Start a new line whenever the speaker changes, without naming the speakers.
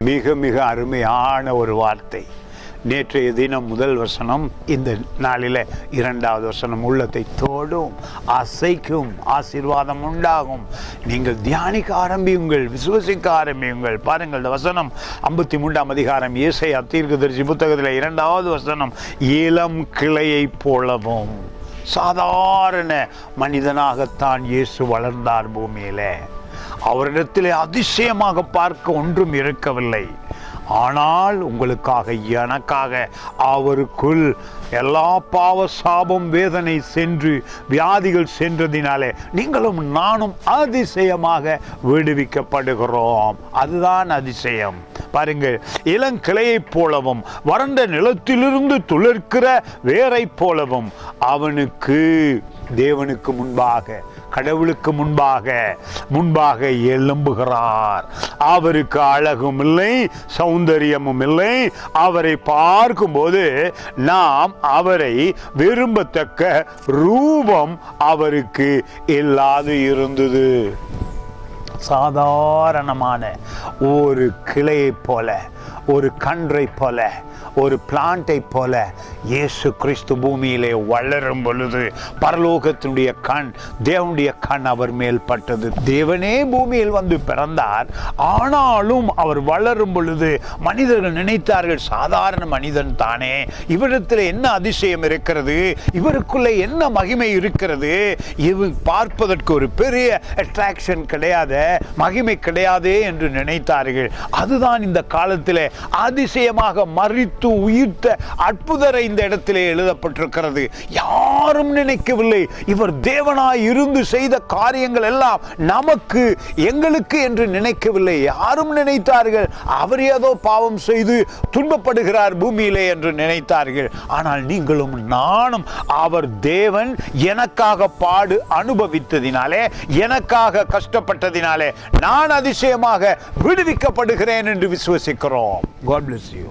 மிக மிக அருமையான ஒரு வார்த்தை. நேற்றைய தினம் முதல் வசனம், இந்த நாளில் இரண்டாவது வசனம் உள்ளத்தை தோடும், அசைக்கும், ஆசீர்வாதம் உண்டாகும். நீங்கள் தியானிக்க ஆரம்பியுங்கள், விசுவசிக்க ஆரம்பியுங்கள். பாருங்கள், இந்த வசனம் 53ஆம் அதிகாரம் ஏசாயா தீர்க்கதரிசி புத்தகத்தில் 2வது வசனம், இளம் கிளையை போலவும். சாதாரண மனிதனாகத்தான் இயேசு வளர்ந்தார் பூமியில. அவரிடத்திலே அதிசயமாக பார்க்க ஒன்றும் இருக்கவில்லை. ஆனால் உங்களுக்காக, எனக்காக அவருக்குள் எல்லா பாவ சாபம் வேதனை சென்று வியாதிகள் சென்றதினாலே நீங்களும் நானும் அதிசயமாக விடுவிக்கப்படுகிறோம். அதுதான் அதிசயம். பாருங்கள், இளங்கிளையை போலவும் வறண்ட நிலத்திலிருந்து துளிர்க்கிற வேரை போலவும் அவனுக்கு, தேவனுக்கு முன்பாக, கடவுளுக்கு முன்பாக எழும்புகிறார். அவருக்கு அழகும் இல்லை, சௌந்தரியமும் இல்லை. அவரை பார்க்கும்போது நாம் அவரை விரும்பத்தக்க ரூபம் அவருக்கு இல்லாது இருந்தது. சாதாரணமான ஒரு கிளையை போல, ஒரு கன்றை போல, ஒரு பிளான்ட்டை போல இயேசு கிறிஸ்து பூமியிலே வளரும் பொழுது பரலோகத்தினுடைய கண், தேவனுடைய கண் அவர் மேல் பட்டது. தேவனே பூமியில் வந்து பிறந்தார். ஆனாலும் அவர் வளரும் பொழுது மனிதர்கள் நினைத்தார்கள், சாதாரண மனிதன் தானே, இவரிடத்தில் என்ன அதிசயம் இருக்கிறது, இவருக்குள்ளே என்ன மகிமை இருக்கிறது, இவர் பார்ப்பதற்கு ஒரு பெரிய அட்ராக்ஷன் கிடையாது, மகிமை கிடையாதே என்று நினைத்தார்கள். அதுதான் இந்த காலத்தில் அதிசயமாக மறித்து உயிர்த்த அற்புதரை இந்த இடத்திலே எழுதப்பட்டிருக்கிறது. யாரும் நினைக்கவில்லை இவர் தேவனாய் இருந்து செய்த காரியங்கள் எல்லாம் நமக்கு, எங்களுக்கு என்று நினைக்கவில்லை. யாரும் நினைத்தார்கள் அவர் ஏதோ பாவம் செய்து துன்பப்படுகிறார் பூமியிலே என்று நினைத்தார்கள். ஆனால் நீங்களும் நானும், அவர் தேவன் எனக்காக பாடு அனுபவித்ததினாலே, எனக்காக கஷ்டப்பட்டதினாலே நான் அதிசயமாக விடுவிக்கப்படுகிறேன் என்று விசுவசிக்கிறோம். God bless you.